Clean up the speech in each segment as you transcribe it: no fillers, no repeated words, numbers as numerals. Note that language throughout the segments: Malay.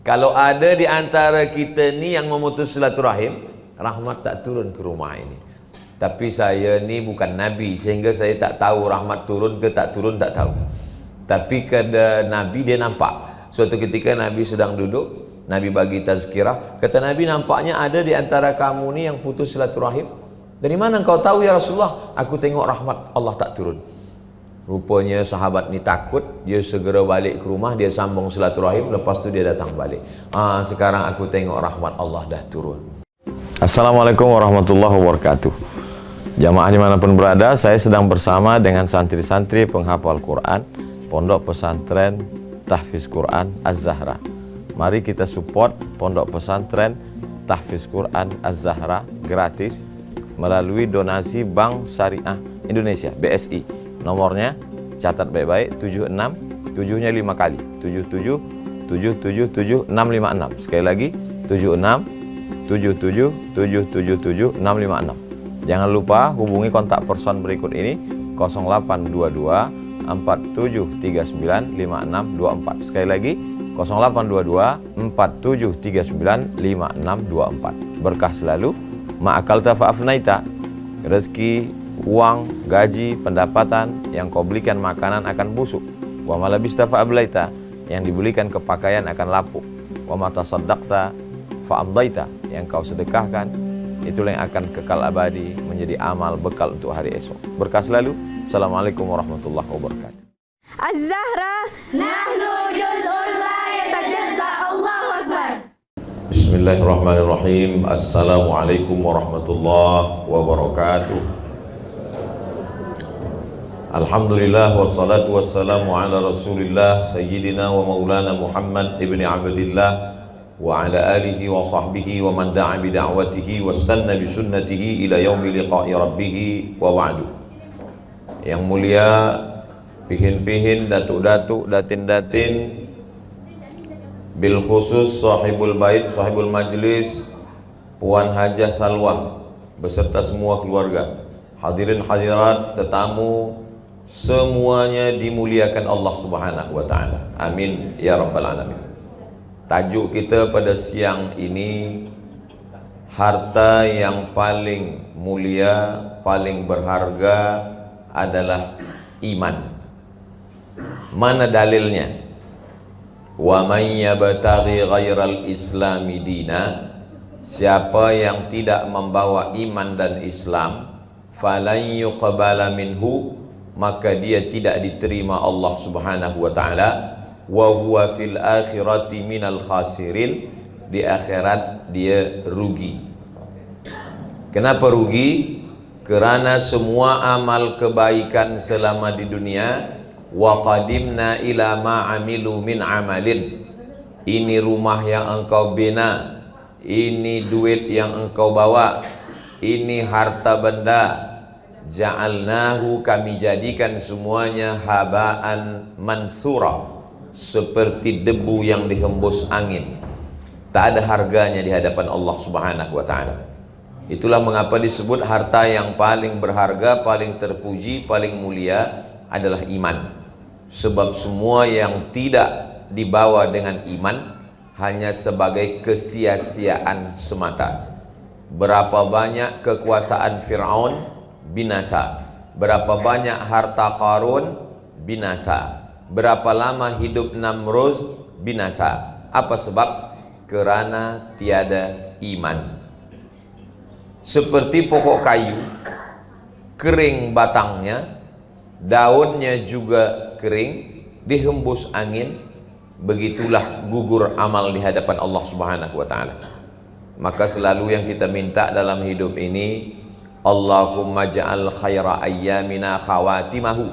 Kalau ada di antara kita ni yang memutus silaturahim, rahmat tak turun ke rumah ini. Tapi saya ni bukan Nabi, sehingga saya tak tahu rahmat turun ke tak turun, tak tahu. Tapi kata Nabi, dia nampak. Suatu ketika Nabi sedang duduk, Nabi bagi tazkirah. Kata Nabi, nampaknya ada di antara kamu ni yang putus silaturahim. Dari mana engkau tahu ya Rasulullah? Aku tengok rahmat Allah tak turun. Rupanya sahabat ni takut, dia segera balik ke rumah, dia sambung silaturahim, lepas tu dia datang balik. Sekarang aku tengok rahmat Allah dah turun. Assalamualaikum warahmatullahi wabarakatuh. Jamaah dimanapun berada, saya sedang bersama dengan santri-santri penghafal Quran Pondok Pesantren Tahfiz Quran Az-Zahra. Mari kita support Pondok Pesantren Tahfiz Quran Az-Zahra gratis melalui donasi Bank Syariah Indonesia BSI. Nomornya catat baik-baik, 76 7-nya 5 kali, 77 777 656. Sekali lagi 76 77 777 656. Jangan lupa hubungi kontak person berikut ini 0822 4739 5624. Sekali lagi 0822 4739 5624. Berkah selalu, ma'akalta fa'afnaita. Rezeki, uang, gaji, pendapatan yang kau belikan makanan akan busuk. Wa ma labista fa ablaita, yang dibelikan ke pakaian akan lapuk. Wa ma tasaddaqta fa amdaita, yang kau sedekahkan itulah yang akan kekal abadi menjadi amal bekal untuk hari esok. Berkah selalu. Assalamualaikum warahmatullahi wabarakatuh. Az-Zahra nahnu juz'un la yatajazza. Allahu akbar. Bismillahirrahmanirrahim. Assalamualaikum warahmatullahi wabarakatuh. Alhamdulillah wassalatu wassalamu ala Rasulillah sayyidina wa maulana Muhammad ibni Abdillah wa ala alihi wa sahbihi wa man da'a bi da'watihi wastanna bi sunnatihi ila yaumi liqa'i rabbih wa ba'du. Yang mulia pihin-pihin, datuk-datuk, datin-datin, bil khusus sahibul bait, sahibul majlis, Puan Hajah Salwa beserta semua keluarga, hadirin hadirat, tetamu, semuanya dimuliakan Allah Subhanahu wa taala. Amin ya rabbal alamin. Tajuk kita pada siang ini, harta yang paling mulia, paling berharga adalah iman. Mana dalilnya? Wa may yabtaghi ghairal islami dina, siapa yang tidak membawa iman dan Islam, falan yuqbala minhu, maka dia tidak diterima Allah Subhanahu wa taala, wa huwa fil akhirati minal khasirin, di akhirat dia rugi. Kenapa rugi? Kerana semua amal kebaikan selama di dunia, wa qadimna ila ma amilu min amalin, ini rumah yang engkau bina, ini duit yang engkau bawa, ini harta benda, ja'alnahu, kami jadikan semuanya haba'an mansura, seperti debu yang dihembus angin, tak ada harganya di hadapan Allah Subhanahu wa ta'ala. Itulah mengapa disebut harta yang paling berharga, paling terpuji, paling mulia adalah iman. Sebab semua yang tidak dibawa dengan iman hanya sebagai kesia-siaan semata. Berapa banyak kekuasaan Fir'aun binasa, berapa banyak harta Qarun binasa, berapa lama hidup Namruz binasa. Apa sebab? Kerana tiada iman. Seperti pokok kayu, kering batangnya, daunnya juga kering, dihembus angin, begitulah gugur amal di hadapan Allah Subhanahu wa ta'ala. Maka selalu yang kita minta dalam hidup ini, Allahumma ja'al khaira ayyamina khawatimahu,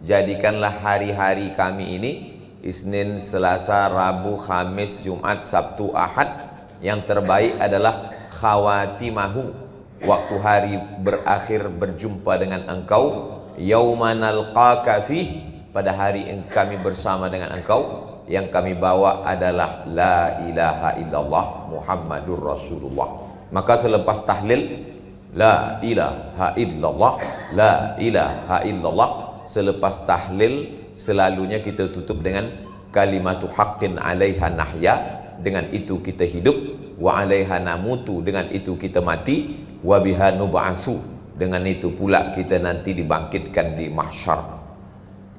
jadikanlah hari-hari kami ini, Isnin, Selasa, Rabu, Khamis, Jumat, Sabtu, Ahad, yang terbaik adalah khawatimahu, waktu hari berakhir berjumpa dengan engkau, yauman alqaka fih, pada hari yang kami bersama dengan engkau, yang kami bawa adalah la ilaha illallah Muhammadur Rasulullah. Maka selepas tahlil la ilaha illallah, la ilaha illallah, selepas tahlil selalunya kita tutup dengan kalimatu haqqin alaiha nahya, dengan itu kita hidup, wa 'alaiha namutu, dengan itu kita mati, wa biha nub'atsu, dengan itu pula kita nanti dibangkitkan di mahsyar.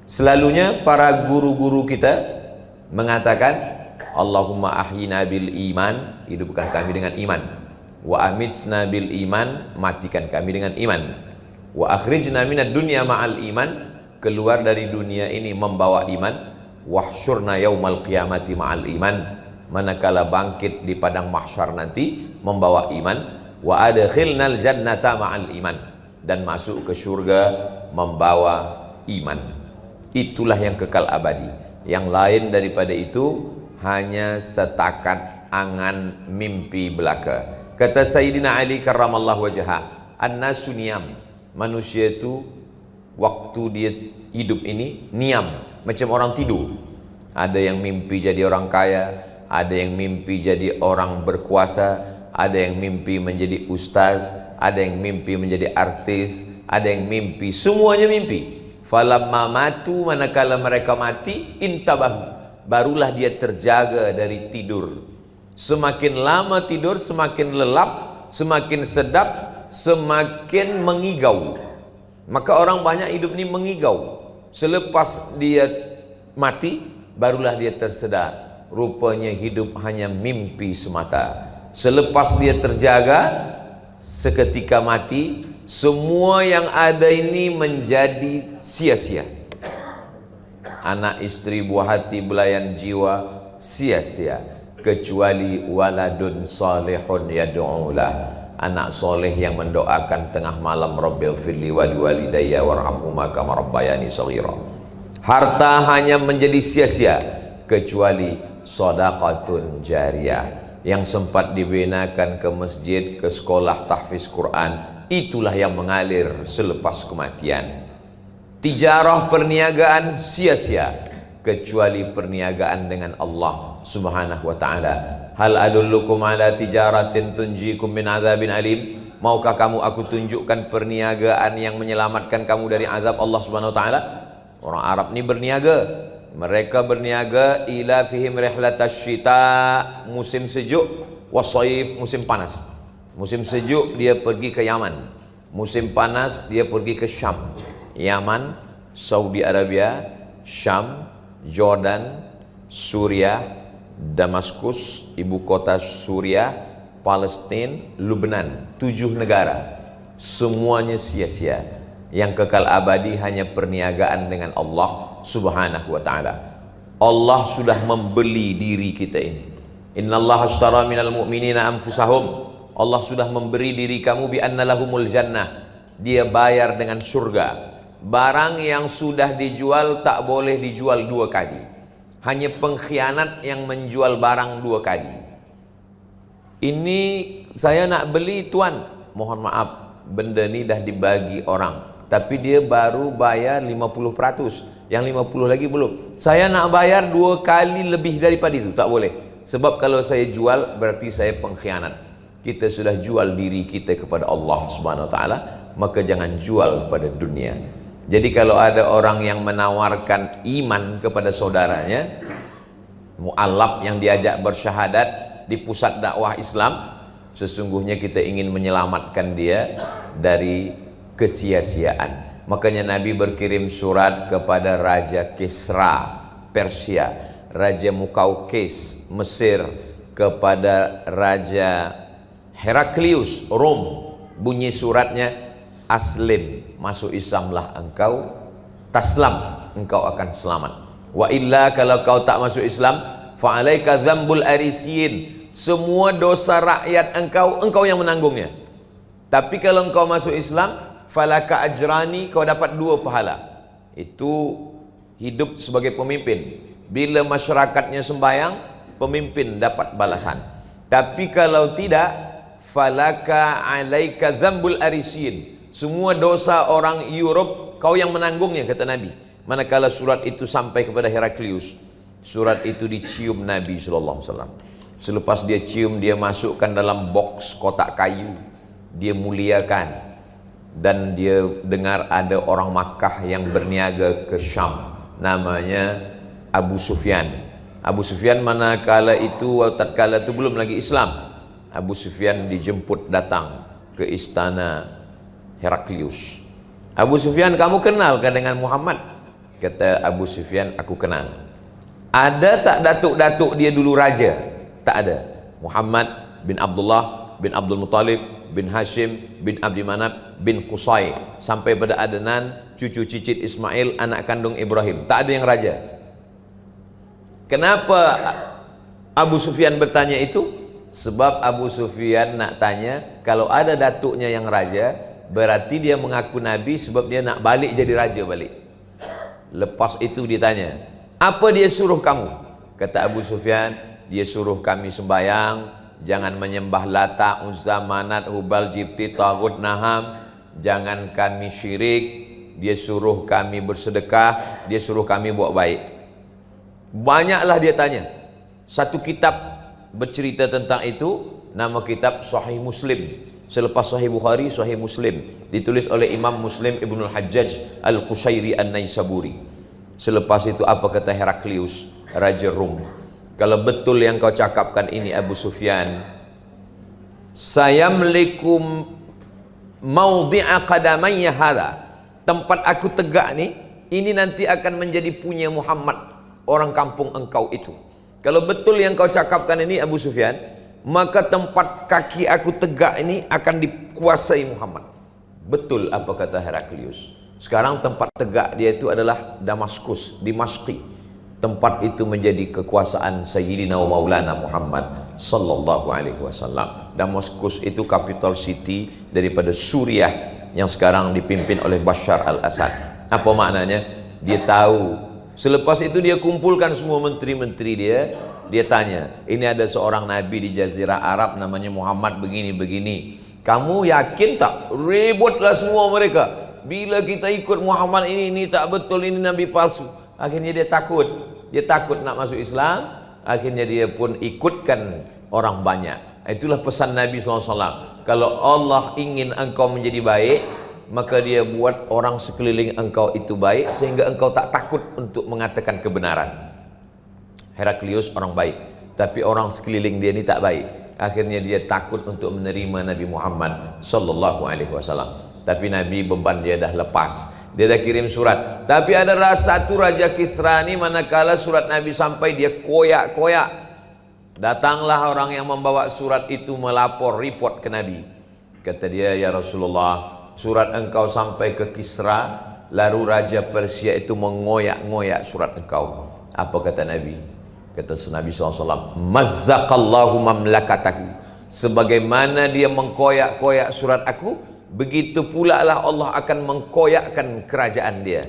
Selalunya para guru-guru kita mengatakan, Allahumma ahyina bil iman, hidupkan kami dengan iman, wa amitsna bil iman, matikan kami dengan iman, wa akhrijna minad dunya ma'al iman, keluar dari dunia ini membawa iman, wahsyurna yaumal qiyamati ma'al iman, manakala bangkit di padang mahsyar nanti membawa iman, wa adkhilnal jannata ma'al iman, dan masuk ke surga membawa iman. Itulah yang kekal abadi. Yang lain daripada itu hanya setakat angan mimpi belaka. Kata Sayyidina Ali karramallahu wajhah, an-nasu niyam, manusia itu waktu dia hidup ini niam, macam orang tidur. Ada yang mimpi jadi orang kaya, ada yang mimpi jadi orang berkuasa, ada yang mimpi menjadi ustaz, ada yang mimpi menjadi artis, ada yang mimpi, semuanya mimpi. Falamma matu, manakala mereka mati, intabahu, barulah dia terjaga dari tidur. Semakin lama tidur, semakin lelap, semakin sedap, semakin mengigau. Maka orang banyak hidup ini mengigau. Selepas dia mati, barulah dia tersedar, rupanya hidup hanya mimpi semata. Selepas dia terjaga, seketika mati, semua yang ada ini menjadi sia-sia. Anak istri, buah hati, belayan jiwa, sia-sia, kecuali waladun salihun yad'ulah, anak soleh yang mendoakan tengah malam, Rabbil firli wali walidayya warhamhuma kama rabbayani shaghira. Harta hanya menjadi sia-sia kecuali shadaqatun jariyah, yang sempat dibinakan ke masjid, ke sekolah tahfiz Quran, itulah yang mengalir selepas kematian. Tijarah, perniagaan, sia-sia kecuali perniagaan dengan Allah Subhanahu wa ta'ala. Hal adullukum ala tijaratin tunjikum min azabin alim, maukah kamu aku tunjukkan perniagaan yang menyelamatkan kamu dari azab Allah Subhanahu wa ta'ala? Orang Arab ini berniaga, mereka berniaga ila fihim rihlatash syita, musim sejuk, wasaif, musim panas. Musim sejuk dia pergi ke Yaman, musim panas dia pergi ke Syam. Yaman, Saudi Arabia, Syam, Jordan, Suriah, Damaskus, ibu kota Suriah, Palestina, Lebanon, 7 negara. Semuanya sia-sia. Yang kekal abadi hanya perniagaan dengan Allah Subhanahu wa ta'ala. Allah sudah membeli diri kita ini. Innallaha ashtara minal mu'minina anfusahum, Allah sudah memberi diri kamu bi anna lahumul jannah, dia bayar dengan surga. Barang yang sudah dijual tak boleh dijual 2 kali. Hanya pengkhianat yang menjual barang 2 kali. Ini saya nak beli tuan, mohon maaf, benda ni dah dibagi orang, tapi dia baru bayar 50%, yang 50 lagi belum. Saya nak bayar 2 kali lebih daripada itu, tak boleh. Sebab kalau saya jual berarti saya pengkhianat. Kita sudah jual diri kita kepada Allah Subhanahu wa ta'ala, maka jangan jual pada dunia. Jadi kalau ada orang yang menawarkan iman kepada saudaranya, mu'alaf yang diajak bersyahadat di pusat dakwah Islam, sesungguhnya kita ingin menyelamatkan dia dari kesia-siaan. Makanya Nabi berkirim surat kepada Raja Kisra Persia, Raja Mukaukis Mesir, kepada Raja Heraklius Rom. Bunyi suratnya, aslim, masuk Islamlah engkau, taslam, engkau akan selamat. Wa illa, kalau kau tak masuk Islam, fa'alaika dzambul arisiyin, semua dosa rakyat engkau yang menanggungnya. Tapi kalau engkau masuk Islam, falaka ajrani, kau dapat 2 pahala. Itu hidup sebagai pemimpin. Bila masyarakatnya sembahyang, pemimpin dapat balasan. Tapi kalau tidak, falaka alaika dzambul arisin, semua dosa orang Europe kau yang menanggungnya, kata Nabi. Manakala surat itu sampai kepada Heraklius, surat itu dicium Nabi sallallahu alaihi wasallam. Selepas dia cium, dia masukkan dalam box kotak kayu, dia muliakan. Dan dia dengar ada orang Makkah yang berniaga ke Syam, namanya Abu Sufyan. Abu Sufyan manakala itu, tatkala itu belum lagi Islam. Abu Sufyan dijemput datang ke istana Heraklius. Abu Sufyan, kamu kenalkah dengan Muhammad? Kata Abu Sufyan, aku kenal. Ada tak datuk-datuk dia dulu raja? Tak ada. Muhammad bin Abdullah bin Abdul Muttalib bin Hashim bin Abdi Manaf bin Qusay, sampai pada Adnan, cucu cicit Ismail, anak kandung Ibrahim. Tak ada yang raja. Kenapa Abu Sufyan bertanya itu? Sebab Abu Sufyan nak tanya, kalau ada datuknya yang raja, berarti dia mengaku Nabi, sebab dia nak balik jadi raja balik. Lepas itu ditanya, apa dia suruh kamu? Kata Abu Sufyan, dia suruh kami sembahyang, jangan menyembah Lata, Uzza, Manat, Hubal, Jibti, Taghut, Naham, jangan kami syirik. Dia suruh kami bersedekah, dia suruh kami buat baik. Banyaklah dia tanya. Satu kitab bercerita tentang itu, nama kitab Sahih Muslim. Selepas Sahih Bukhari, Sahih Muslim, ditulis oleh Imam Muslim Ibnul Hajjaj Al-Qushairi An-Naisaburi. Selepas itu apa kata Heraklius, Raja Rum? Kalau betul yang kau cakapkan ini Abu Sufyan, sayamlikum maudhi'a qadamayya hadha, tempat aku tegak nih, ini nanti akan menjadi punya Muhammad, orang kampung engkau itu. Kalau betul yang kau cakapkan ini Abu Sufyan, maka tempat kaki aku tegak ini akan dikuasai Muhammad. Betul apa kata Heraklius. Sekarang tempat tegak dia itu adalah Damaskus, Dimashqi. Tempat itu menjadi kekuasaan Sayyidina wa Maulana Muhammad sallallahu alaihi wasallam. Damaskus itu capital city daripada Suriah yang sekarang dipimpin oleh Bashar al-Assad. Apa maknanya? Dia tahu. Selepas itu dia kumpulkan semua menteri-menteri dia tanya, ini ada seorang nabi di Jazirah Arab namanya Muhammad begini-begini. Kamu yakin tak? Ributlah semua mereka. Bila kita ikut Muhammad ini tak betul, ini nabi palsu. Akhirnya dia takut nak masuk Islam. Akhirnya dia pun ikutkan orang banyak. Itulah pesan Nabi SAW. Kalau Allah ingin engkau menjadi baik, maka dia buat orang sekeliling engkau itu baik, sehingga engkau tak takut untuk mengatakan kebenaran. Heraklius orang baik, tapi orang sekeliling dia ini tak baik. Akhirnya dia takut untuk menerima Nabi Muhammad sallallahu alaihi wasallam. Tapi Nabi beban dia dah lepas. Dia dah kirim surat. Tapi ada satu Raja Kisra ni, manakala surat Nabi sampai, dia koyak-koyak. Datanglah orang yang membawa surat itu melapor, report ke Nabi. Kata dia, ya Rasulullah, surat engkau sampai ke Kisra, lalu Raja Persia itu mengoyak-ngoyak surat engkau. Apa kata Nabi? Kata Nabi SAW, mazzaqallahu mamlakatahu. Sebagaimana dia mengkoyak-koyak surat aku, begitu pula lah Allah akan mengkoyakkan kerajaan dia.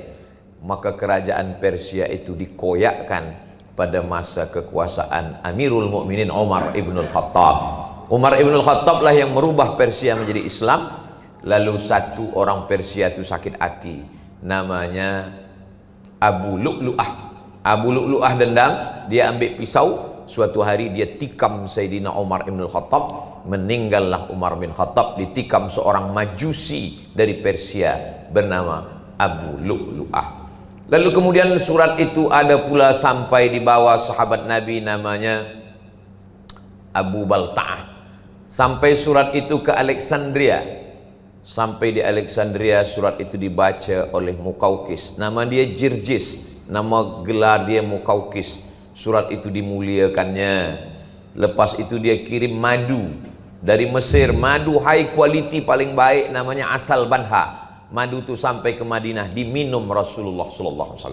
Maka kerajaan Persia itu dikoyakkan pada masa kekuasaan Amirul Mukminin Umar ibn al-Khattab. Umar ibn al-Khattab lah yang merubah Persia menjadi Islam. Lalu satu orang Persia itu sakit hati, namanya Abu Lu'lu'ah. Abu Lu'lu'ah dendam, dia ambil pisau. Suatu hari dia tikam Sayyidina Umar ibn al-Khattab. Meninggallah Umar bin Khattab ditikam seorang majusi dari Persia bernama Abu Lu'lu'ah. Lalu kemudian surat itu ada pula sampai di bawah sahabat Nabi namanya Abu Balta'ah. Sampai surat itu ke Alexandria. Sampai di Alexandria surat itu dibaca oleh Muqawqis. Nama dia Jirjis, nama gelar dia Muqawqis. Surat itu dimuliakannya. Lepas itu dia kirim madu dari Mesir, madu high quality paling baik, namanya Asal Banha. Madu itu sampai ke Madinah, diminum Rasulullah SAW.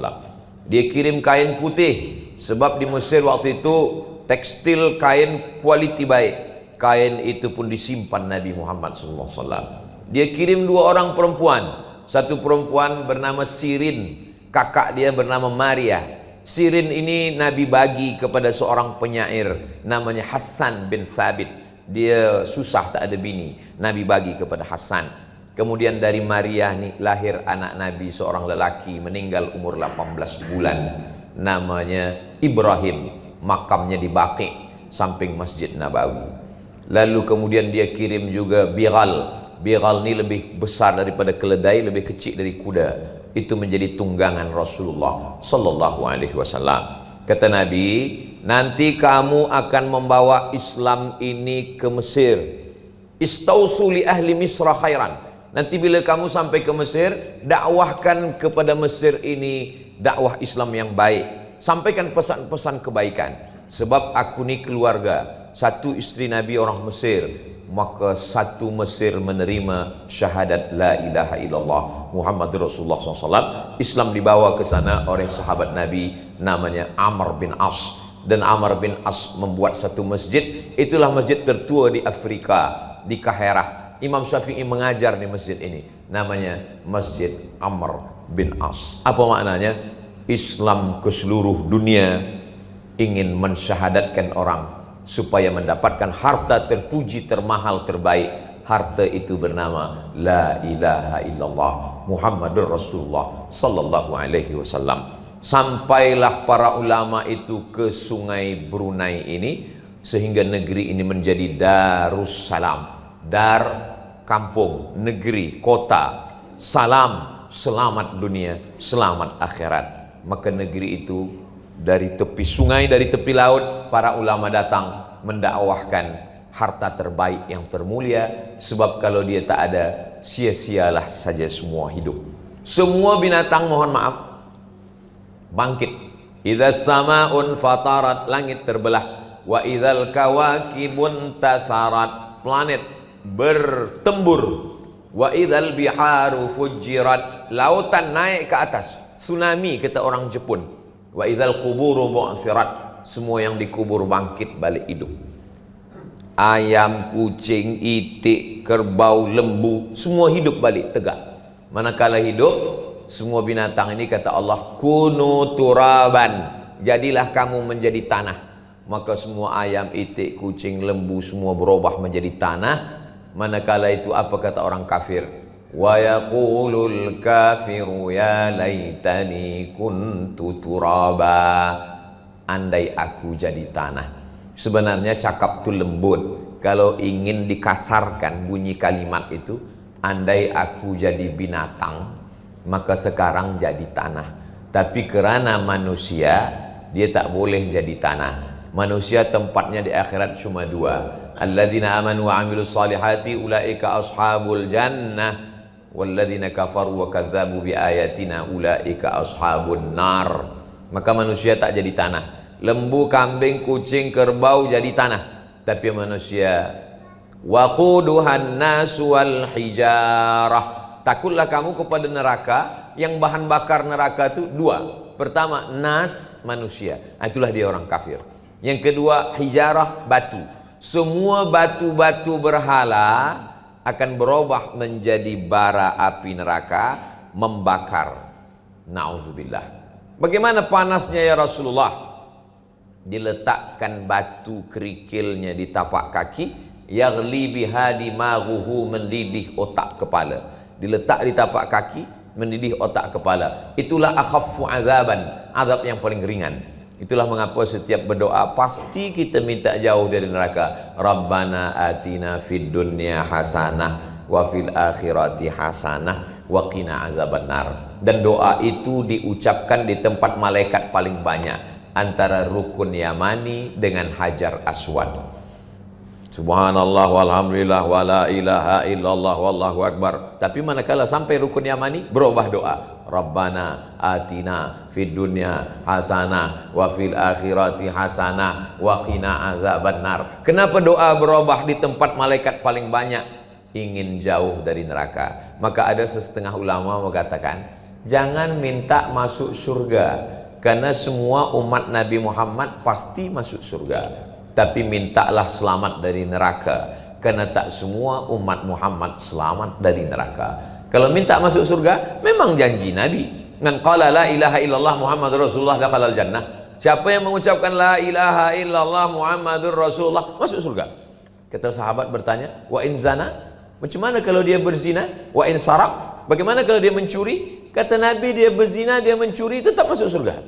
Dia kirim kain putih, sebab di Mesir waktu itu tekstil kain quality baik. Kain itu pun disimpan Nabi Muhammad SAW. Dia kirim dua orang perempuan. Satu perempuan bernama Sirin, kakak dia bernama Maria. Sirin ini Nabi bagi kepada seorang penyair namanya Hassan bin Thabit. Dia susah tak ada bini, Nabi bagi kepada Hassan. Kemudian dari Maria ni lahir anak Nabi, seorang lelaki, meninggal umur 18 bulan, namanya Ibrahim. Makamnya di Baqi samping Masjid Nabawi. Lalu kemudian dia kirim juga Bighal. Bighal ni lebih besar daripada keledai, lebih kecil dari kuda. Itu menjadi tunggangan Rasulullah sallallahu alaihi wasallam. Kata Nabi, nanti kamu akan membawa Islam ini ke Mesir. Istausu li ahli Misra khairan. Nanti bila kamu sampai ke Mesir, dakwahkan kepada Mesir ini dakwah Islam yang baik. Sampaikan pesan-pesan kebaikan. Sebab aku ni keluarga, satu isteri Nabi orang Mesir, maka satu Mesir menerima syahadat la ilaha illallah Muhammadur Rasulullah SAW. Islam dibawa ke sana oleh sahabat Nabi namanya Amr bin As. Dan Amr bin As membuat satu masjid. Itulah masjid tertua di Afrika, di Kaherah. Imam Syafi'i mengajar di masjid ini, namanya Masjid Amr bin As. Apa maknanya? Islam ke seluruh dunia ingin mensyahadatkan orang supaya mendapatkan harta terpuji, termahal, terbaik. Harta itu bernama la ilaha illallah Muhammadur Rasulullah sallallahu alaihi wasallam. Sampailah para ulama itu ke sungai Brunei ini, sehingga negeri ini menjadi Darussalam. Dar, kampung, negeri, kota. Salam, selamat dunia, selamat akhirat. Maka negeri itu dari tepi sungai, dari tepi laut, para ulama datang mendakwahkan harta terbaik yang termulia. Sebab kalau dia tak ada, sia-sialah saja semua hidup. Semua binatang, mohon maaf, bangkit. Idza sama'un fatarat, langit terbelah. Wa idzal kawakibun tasarat, planet bertembur. Wa idzal biharu fujirat, lautan naik ke atas, tsunami kata orang Jepun. Wa idzal quburu bu'thirat, semua yang dikubur bangkit balik hidup. Ayam, kucing, itik, kerbau, lembu, semua hidup balik tegak. Manakala hidup, semua binatang ini kata Allah, kunu turaban, jadilah kamu menjadi tanah. Maka semua ayam, itik, kucing, lembu semua berubah menjadi tanah. Manakala itu apa kata orang kafir? Wa yaqulul kafiru ya laitani kuntu turaba. Andai aku jadi tanah. Sebenarnya cakap tu lembut. Kalau ingin dikasarkan bunyi kalimat itu, andai aku jadi binatang, maka sekarang jadi tanah. Tapi kerana manusia, dia tak boleh jadi tanah. Manusia tempatnya di akhirat cuma dua. Alladzina amanu wa amilus salihati ulaika ashabul jannah, walladzina kafaru wa kadzabu bi ayatina ulaika ashabun nar. Maka manusia tak jadi tanah. Lembu, kambing, kucing, kerbau jadi tanah. Tapi manusia, waquduhan nasu wal hijarah, takutlah kamu kepada neraka. Yang bahan bakar neraka itu dua. Pertama, nas, manusia. Itulah dia orang kafir. Yang kedua, hijarah, batu. Semua batu-batu berhala akan berubah menjadi bara api neraka, membakar. Na'udzubillah. Bagaimana panasnya ya Rasulullah? Diletakkan batu kerikilnya di tapak kaki, yaghli biha dimaghuhu, mendidih otak kepala. Diletak di tapak kaki, mendidih otak kepala. Itulah akhaffu azaban, azab yang paling ringan. Itulah mengapa setiap berdoa pasti kita minta jauh dari neraka. Rabbana atina fid dunya hasanah wa fil akhirati hasanah wa qina azabannar. Dan doa itu diucapkan di tempat malaikat paling banyak, antara rukun Yamani dengan Hajar Aswad. Subhanallah walhamdulillah wala ilaha illallah wallahu akbar. Tapi manakala sampai rukun Yamani, berubah doa. Rabbana atina fid dunya hasanah wa fil akhirati hasanah wa qina azabannar. Kenapa doa berubah di tempat malaikat paling banyak? Ingin jauh dari neraka. Maka ada setengah ulama mengatakan, jangan minta masuk surga, karena semua umat Nabi Muhammad pasti masuk surga. Tapi mintalah selamat dari neraka, karena tak semua umat Muhammad selamat dari neraka. Kalau minta masuk surga, memang janji Nabi. Man qala la ilaha illallah Muhammadur Rasulullah dakhalal jannah. Siapa yang mengucapkan la ilaha illallah Muhammadur Rasulullah, masuk surga. Kata sahabat bertanya, wa in zana? Macam mana kalau dia berzina? Wa in sarak? Bagaimana kalau dia mencuri? Kata Nabi, dia berzina, dia mencuri, tetap masuk surga.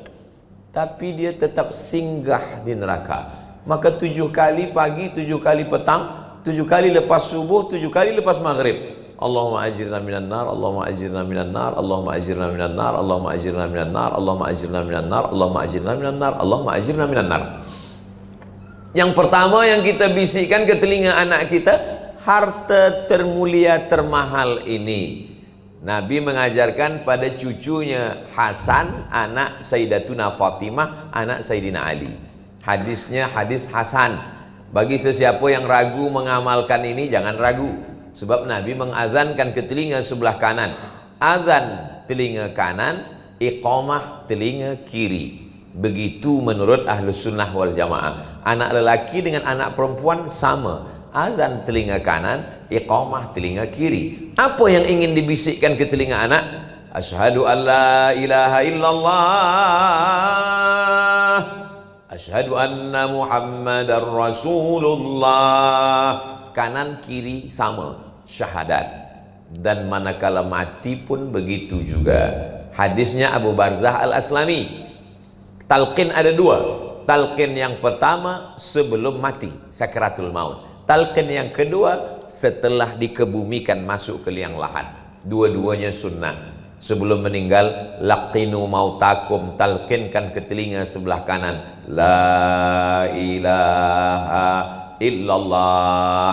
Tapi dia tetap singgah di neraka. Maka 7 kali pagi, 7 kali petang, 7 kali lepas subuh, 7 kali lepas maghrib, Allahumma ajirna minan nar, Allahumma ajirna minan nar, Allahumma ajirna minan nar, Allahumma ajirna minan nar, Allahumma ajirna minan nar, Allahumma ajirna minan nar, Allahumma ajirna minan nar. Yang pertama yang kita bisikkan ke telinga anak kita, harta termulia termahal ini. Nabi mengajarkan pada cucunya Hasan, anak Sayyidatuna Fatimah, anak Sayyidina Ali. Hadisnya hadis Hasan. Bagi sesiapa yang ragu mengamalkan ini, jangan ragu. Sebab Nabi mengazankan ke telinga sebelah kanan. Azan telinga kanan, iqamah telinga kiri. Begitu menurut Ahlus Sunnah wal Jamaah. Anak lelaki dengan anak perempuan sama. Azan telinga kanan, iqamah telinga kiri. Apa yang ingin dibisikkan ke telinga anak? Asyhadu an la ilaha illallah, asyhadu anna Muhammadar Rasulullah. Kanan kiri sama, syahadat. Dan manakala mati pun begitu juga. Hadisnya Abu Barzah Al-Aslami. Talqin ada dua. Talqin yang pertama sebelum mati, sakaratul maut. Talqin yang kedua setelah dikebumikan masuk ke liang lahat. Dua-duanya sunnah. Sebelum meninggal, laqinu mautakum, talqinkan ke telinga sebelah kanan, la ilaha illallah.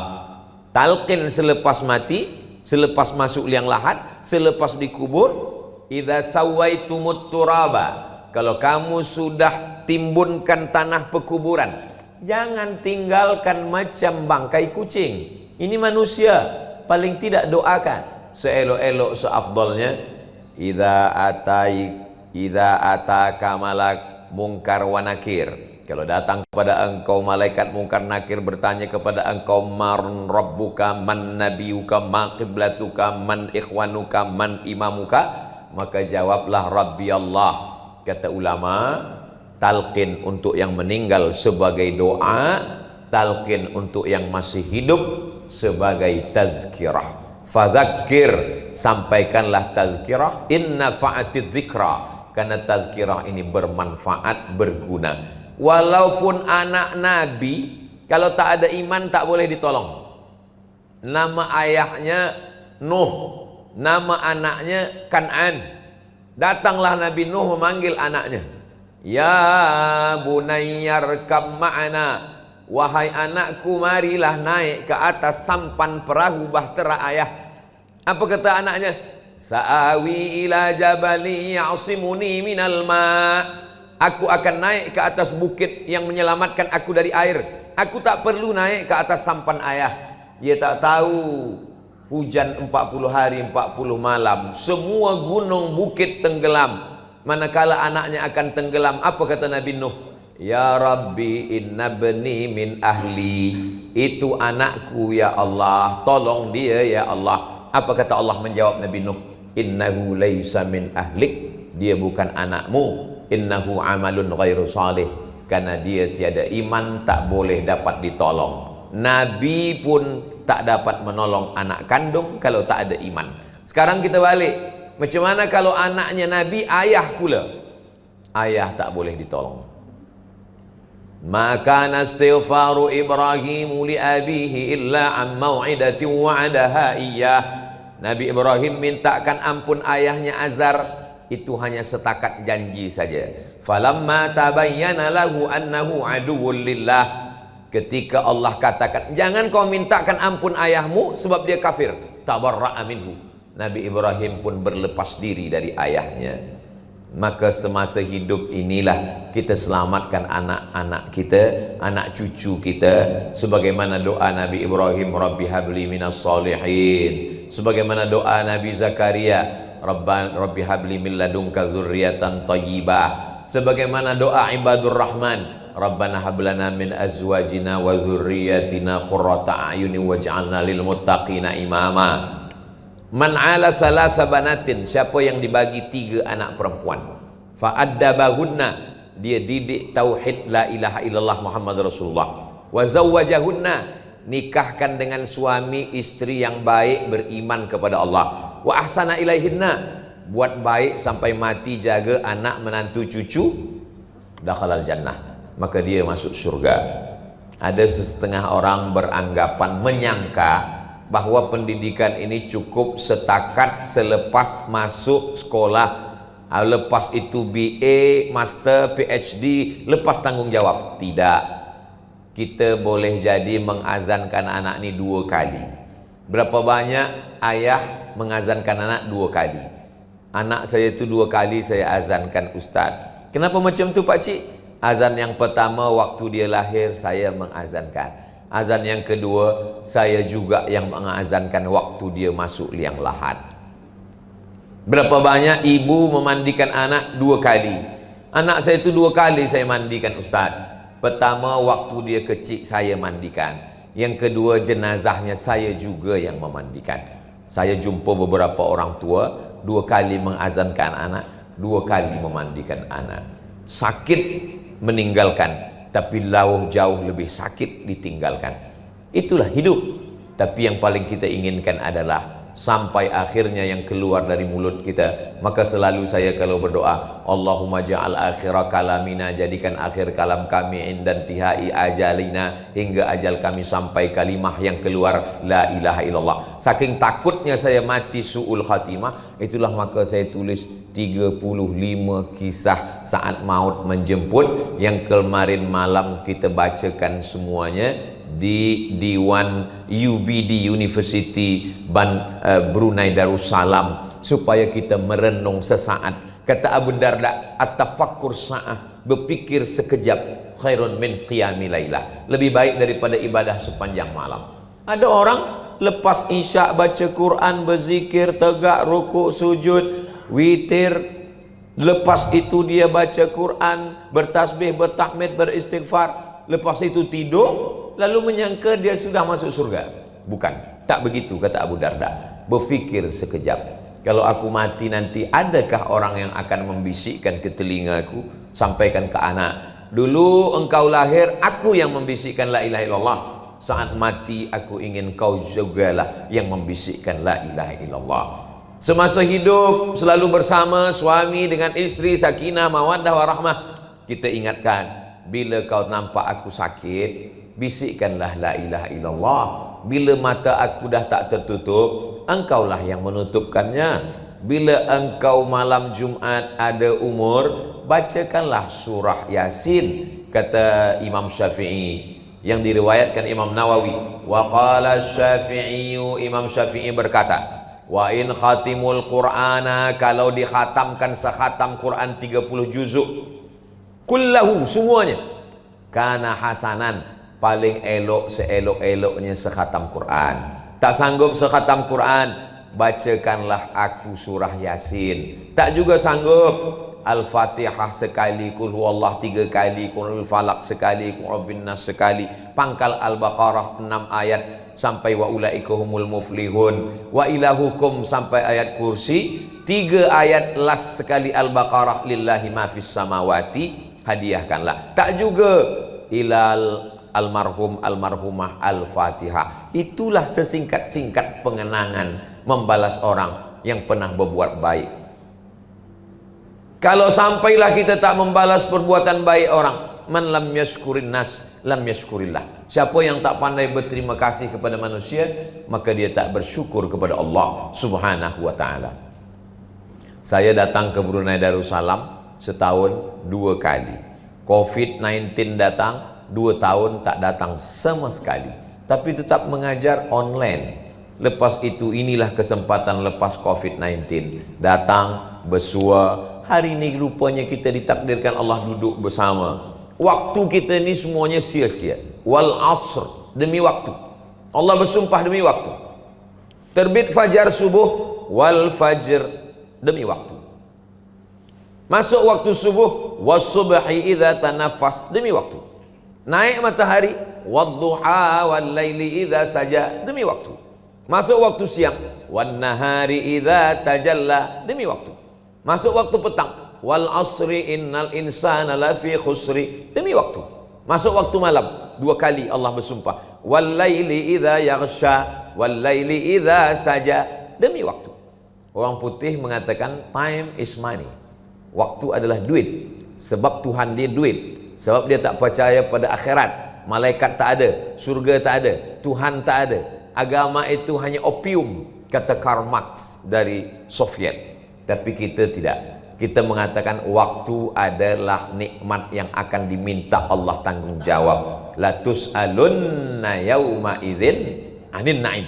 Talqin selepas mati, selepas masuk liang lahat, selepas dikubur. Idza sawaitumut turaba, kalau kamu sudah timbunkan tanah pekuburan, jangan tinggalkan macam bangkai kucing. Ini manusia, paling tidak doakan seelok-elok seafdalnya. Idza ataka malak mungkar wa nakir, kalau datang kepada engkau malaikat mungkar nakir bertanya kepada engkau, man rabbuka, man nabiyuka, ma qiblatuka, man ikhwanuka, man imamuka, maka jawablah Rabbi Allah. Kata ulama, talqin untuk yang meninggal sebagai doa, talqin untuk yang masih hidup sebagai tazkirah. Fadzakir, sampaikanlah tazkirah, inna fa'atiz zikra, karena tazkirah ini bermanfaat, berguna. Walaupun anak Nabi, kalau tak ada iman tak boleh ditolong. Nama ayahnya Nuh, nama anaknya Kan'an. Datanglah Nabi Nuh memanggil anaknya, ya bunayyarkab ma'ana, wahai anakku marilah naik ke atas sampan perahu bahtera ayah. Apa kata anaknya? Sa'awi ila jabali ya'simuni minal ma', aku akan naik ke atas bukit yang menyelamatkan aku dari air. Aku tak perlu naik ke atas sampan ayah. Dia tak tahu hujan 40 hari 40 malam, semua gunung bukit tenggelam. Manakala anaknya akan tenggelam, apa kata Nabi Nuh? Ya Rabbi inna bani min ahli, itu anakku ya Allah, tolong dia ya Allah. Apa kata Allah menjawab Nabi Nuh? Innahu laysa min ahlik, dia bukan anakmu. Innahu amalun ghairu salih, karena dia tiada iman, tak boleh dapat ditolong. Nabi pun tak dapat menolong anak kandung kalau tak ada iman. Sekarang kita balik, macam mana kalau anaknya Nabi, ayah pula? Ayah tak boleh ditolong. Maka nastighfaru Ibrahim li abihi illa an mau'idatin wa'adaha iyyah. Nabi Ibrahim mintakan ampun ayahnya Azar, itu hanya setakat janji saja. Falamma tabayyana lahu annahu aduwwul lillah, ketika Allah katakan jangan kau mintakan ampun ayahmu sebab dia kafir, tabarra'a minhu, Nabi Ibrahim pun berlepas diri dari ayahnya. Maka semasa hidup inilah kita selamatkan anak-anak kita, anak cucu kita, sebagaimana doa Nabi Ibrahim, Rabbi habli minas salihin, sebagaimana doa Nabi Zakaria, Rabbi habli min ladunka dzurriatan thayyibah, sebagaimana doa ibadur rahman, Rabbana hablana min azwajina wa dzurriyyatina qurrata a'yunin waj'alna lil muttaqina imama. Man ala thalatha banatin, siapa yang dibagi 3 anak perempuan, fa'addabahunna, dia didik tauhid la ilaha illallah Muhammad Rasulullah, wa zawwajahunna, nikahkan dengan suami istri yang baik beriman kepada Allah, wa ahsana ilaihinna, buat baik sampai mati, jaga anak menantu cucu, dakhalal jannah, maka dia masuk surga. Ada setengah orang beranggapan, menyangka bahwa pendidikan ini cukup setakat selepas masuk sekolah, lepas itu BA, Master, PhD, lepas tanggung jawab. Tidak. kita boleh jadi mengazankan anak ni 2 kali. Berapa banyak ayah mengazankan anak 2 kali? Anak saya itu 2 kali saya azankan ustaz. Kenapa macam tu pak cik? Azan yang pertama waktu dia lahir saya mengazankan. Azan yang kedua saya juga yang mengazankan waktu dia masuk liang lahat. Berapa banyak ibu memandikan anak 2 kali? Anak saya itu 2 kali saya mandikan ustaz. Pertama waktu dia kecil saya mandikan. Yang kedua jenazahnya saya juga yang memandikan. Saya jumpa beberapa orang tua 2 kali mengazankan anak, 2 kali memandikan anak. Sakit meninggalkan, tapi jauh lebih sakit ditinggalkan. Itulah hidup. Tapi yang paling kita inginkan adalah sampai akhirnya yang keluar dari mulut kita. Maka selalu saya kalau berdoa, Allahumma ja'al akhira kalamina, jadikan akhir kalam kami indan tihai ajalina, hingga ajal kami sampai kalimah yang keluar la ilaha illallah. Saking takutnya saya mati su'ul khatimah, itulah maka saya tulis 35 kisah saat maut menjemput, yang kemarin malam kita bacakan semuanya di Diwan UBD University Brunei Darussalam, supaya kita merenung sesaat. Kata Abu Darda, at-tafakkur sa'ah, berpikir sekejap, khairun min qiyami lailah, lebih baik daripada ibadah sepanjang malam. Ada orang lepas isyak baca Quran, berzikir, tegak, rukuk, sujud, witir, lepas itu dia baca Quran, bertasbih, bertahmid, beristighfar, lepas itu tidur, lalu menyangka dia sudah masuk surga. Bukan, tak begitu kata Abu Darda. Berfikir sekejap, kalau aku mati nanti, adakah orang yang akan membisikkan ke telingaku, sampaikan ke anak, dulu engkau lahir, aku yang membisikkan la ilaha illallah. Saat mati aku ingin kau jugalah yang membisikkan la ilaha illallah. Semasa hidup selalu bersama suami dengan istri, sakinah, mawaddah, warahmah. Kita ingatkan, bila kau nampak aku sakit, bisikkanlah la ilaha illallah. Bila mata aku dah tak tertutup, engkaulah yang menutupkannya. Bila engkau malam Jumat ada umur, bacakanlah surah Yasin. Kata Imam Syafi'i, yang diriwayatkan Imam Nawawi, wa qala Syafi'i, Imam Syafi'i berkata, wa in khatimul Qur'ana, kalau dikhatamkan sekhatam Quran 30 juzuk, kullahu, semuanya, kana hasanan, paling elok seelok-eloknya sekhatam Quran. Tak sanggup sekhatam Quran, bacakanlah aku surah Yasin. Tak juga sanggup, Al-Fatihah sekali, Qul huwallah 3 kali, Qul falaq sekali, Qul rabbin nas sekali, pangkal Al-Baqarah 6 ayat sampai wa ulaika humul muflihun, wa ilahukum sampai ayat kursi, 3 ayat las sekali Al-Baqarah, lillahi ma fis samawati, hadiahkanlah. Tak juga ilal almarhum almarhumah Al-Fatihah. Itulah sesingkat-singkat pengenangan membalas orang yang pernah berbuat baik. Kalau sampailah kita tak membalas perbuatan baik orang, man lam yashkurin nas lam yashkurillah. Siapa yang tak pandai berterima kasih kepada manusia, maka dia tak bersyukur kepada Allah Subhanahu wa ta'ala. Saya datang ke Brunei Darussalam setahun 2 kali. COVID-19 datang, 2 tahun tak datang sama sekali, tapi tetap mengajar online. Lepas itu inilah kesempatan lepas COVID-19 datang, bersua. Hari ini rupanya kita ditakdirkan Allah duduk bersama. Waktu kita ni semuanya sia-sia. Wal asr, demi waktu. Allah bersumpah demi waktu. Terbit fajar subuh, wal fajr, demi waktu. Masuk waktu subuh, was subhi idza tanaffas, demi waktu. Naik matahari, wadduha wal laili idza saja, demi waktu. Masuk waktu siang, wan nahari idza tajalla, demi waktu. Masuk waktu petang, wal asri innal insana lafi khusri, demi waktu. Masuk waktu malam, 2 kali Allah bersumpah, wal laili idza yaghsha wal laili idza saja, demi waktu. Orang putih mengatakan time is money. Waktu adalah duit. Sebab Tuhan dia duit. Sebab dia tak percaya pada akhirat. Malaikat tak ada, surga tak ada, Tuhan tak ada. Agama itu hanya opium, kata Karl Marx dari Soviet. Tapi kita tidak. Kita mengatakan waktu adalah nikmat yang akan diminta Allah tanggung jawab. La tus'alunna yauma idzin anin naim.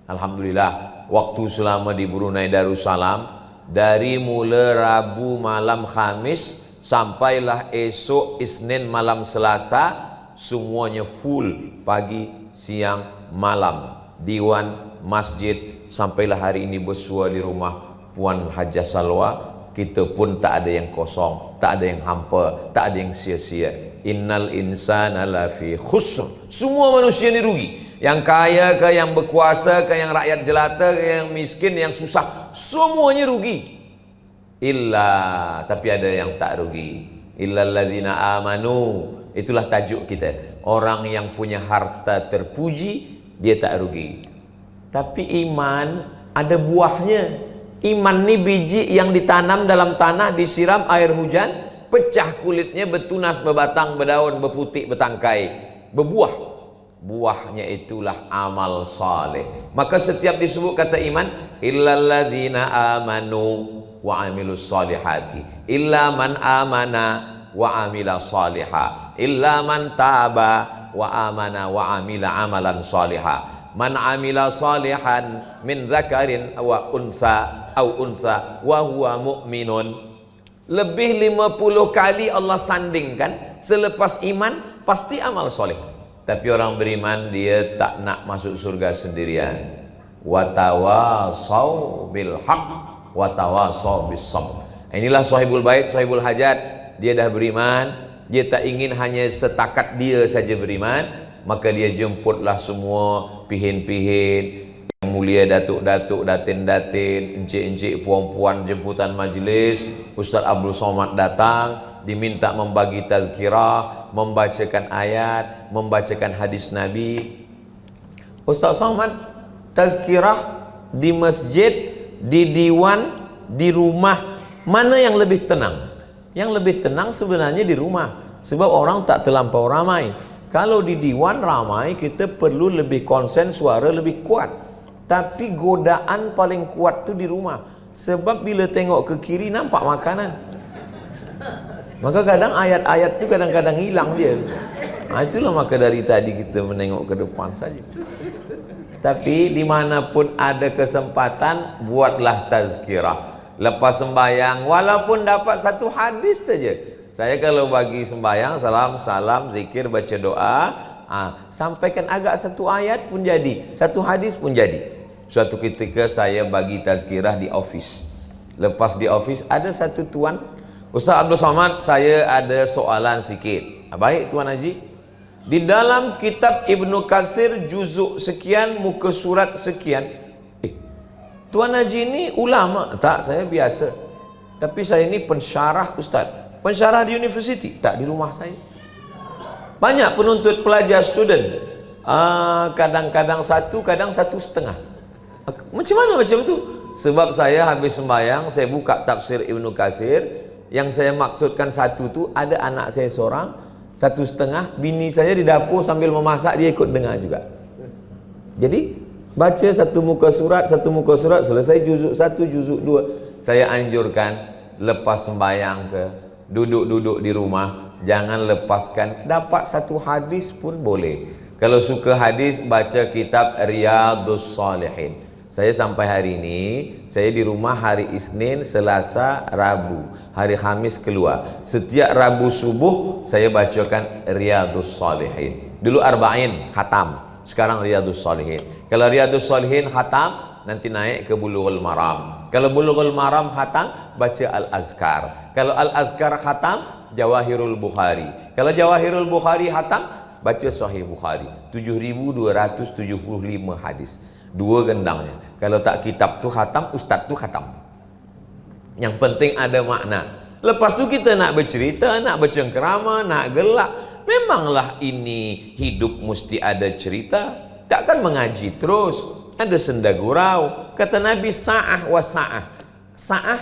Alhamdulillah, waktu selama di Brunei Darussalam dari mula Rabu malam Khamis sampailah esok Isnin malam Selasa, semuanya full pagi, siang, malam. Diwan, masjid, sampailah hari ini bersua di rumah Puan Hajah Salwa. Kita pun tak ada yang kosong, tak ada yang hampa, tak ada yang sia-sia. Innal insana lafi khusr. Semua manusia ni rugi. Yang kaya ke, yang berkuasa ke, yang rakyat jelata ke, yang miskin, yang susah, semuanya rugi. Tapi ada yang tak rugi. Illal ladzina amanu. Itulah tajuk kita. Orang yang punya harta terpuji, dia tak rugi. Tapi iman ada buahnya. Iman ni biji yang ditanam dalam tanah, disiram air hujan, pecah kulitnya, bertunas, berbatang, berdaun, berputik, bertangkai, berbuah. Buahnya itulah amal saleh. Maka setiap disebut kata iman, illal ladzina amanu wa amilus salihati, illa man amana wa amila salihah, illa man taba wa amana wa amila amalan salihah. Man amila salihan min dzakarin aw unsa wa huwa mu'minun. Lebih 50 kali Allah sandingkan selepas iman pasti amal soleh. Tapi orang beriman dia tak nak masuk surga sendirian. Wa tawasau bil haq wa tawasau bis sabr. Inilah sahibul bait, sahibul hajat. Dia dah beriman, dia tak ingin hanya setakat dia saja beriman. Maka dia jemputlah semua pihin-pihin yang mulia, datuk-datuk, datin-datin, encik-encik, puan-puan, jemputan majlis. Ustaz Abdul Somad datang, diminta membagi tazkirah, membacakan ayat, membacakan hadis Nabi. Ustaz Somad tazkirah di masjid, di diwan, di rumah, mana yang lebih tenang? Yang lebih tenang sebenarnya di rumah, sebab orang tak terlampau ramai. Kalau di diwan ramai, kita perlu lebih konsen, suara lebih kuat. Tapi godaan paling kuat tu di rumah. Sebab bila tengok ke kiri nampak makanan. Maka kadang ayat-ayat tu kadang-kadang hilang dia. Itulah maka dari tadi kita menengok ke depan saja. Tapi dimanapun ada kesempatan, buatlah tazkirah. Lepas sembahyang, walaupun dapat satu hadis saja. Saya kalau bagi sembahyang, salam, zikir, baca doa, sampaikan agak satu ayat pun jadi, satu hadis pun jadi. Suatu ketika saya bagi tazkirah di office. Lepas di office ada satu tuan, Ustaz Abdul Somad, saya ada soalan sikit. Baik Tuan Haji. Di dalam kitab Ibnu Katsir juzuk sekian, muka surat sekian. Tuan Haji ini ulama? Tak, saya biasa. Tapi saya ini pensyarah Ustaz. Pensyarah di universiti? Tak, di rumah saya. Banyak penuntut pelajar, student. Kadang-kadang satu, kadang 1,5. Macam mana macam tu? Sebab saya habis sembahyang, saya buka tafsir Ibnu Katsir. Yang saya maksudkan satu tu, ada anak saya seorang, 1,5. Bini saya di dapur sambil memasak, dia ikut dengar juga. Jadi baca satu muka surat, selesai juzuk 1, juzuk 2. Saya anjurkan lepas sembahyang ke, duduk-duduk di rumah, jangan lepaskan, dapat satu hadis pun boleh. Kalau suka hadis, baca kitab Riyadhus Shalihin. Saya sampai hari ini, saya di rumah hari Isnin, Selasa, Rabu. Hari Khamis keluar. Setiap Rabu subuh saya bacakan Riyadhus Shalihin. Dulu Arba'in khatam, sekarang Riyadhus Shalihin. Kalau Riyadhus Shalihin khatam, nanti naik ke Bulughul Maram. Kalau Bulughul Maram khatam, baca Al-Azkar. Kalau Al-Azkar khatam, Jawahirul Bukhari. Kalau Jawahirul Bukhari khatam, baca Sahih Bukhari. 7.275 hadis. 2 gendangnya. Kalau tak kitab tu khatam, ustaz tu khatam. Yang penting ada makna. Lepas tu kita nak bercerita, nak bercengkerama, nak gelak. Memanglah ini hidup mesti ada cerita. Takkan mengaji terus. Ada senda gurau. Kata Nabi, sa'ah wa sa'ah. Sa'ah,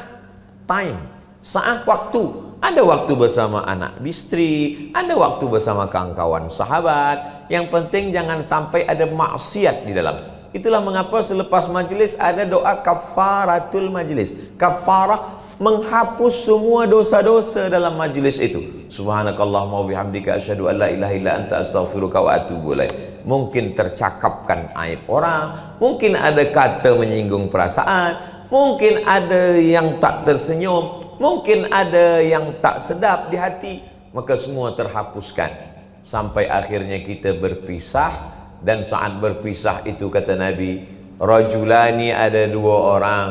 time. Sa'ah, waktu. Ada waktu bersama anak bistri, ada waktu bersama kawan-kawan sahabat. Yang penting jangan sampai ada maksiat di dalam. Itulah mengapa selepas majlis ada doa kafaratul majlis. Kafarah menghapus semua dosa-dosa dalam majlis itu. Subhanakallahumma wa bihamdika asyhadu an la ilaha illa anta astaghfiruka wa atubu ilaik. Mungkin tercakapkan aib orang, mungkin ada kata menyinggung perasaan, mungkin ada yang tak tersenyum, mungkin ada yang tak sedap di hati, maka semua terhapuskan sampai akhirnya kita berpisah. Dan saat berpisah itu kata Nabi, rajulani, ada dua orang,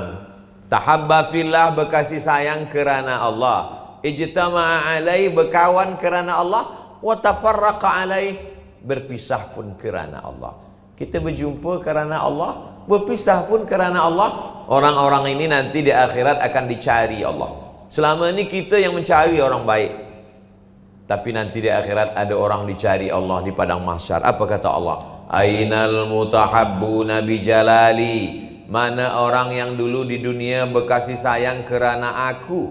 tahabba fillah, berkasih sayang kerana Allah, ijtama'a alai, berkawan kerana Allah, wa tafarraqa alai, berpisah pun kerana Allah. Kita berjumpa kerana Allah, berpisah pun kerana Allah. Orang-orang ini nanti di akhirat akan dicari Allah. Selama ini kita yang mencari orang baik, tapi nanti di akhirat ada orang dicari Allah di padang mahsyar. Apa kata Allah? Ainal mutahabbuna bijalali, mana orang yang dulu di dunia berkasih sayang kerana aku,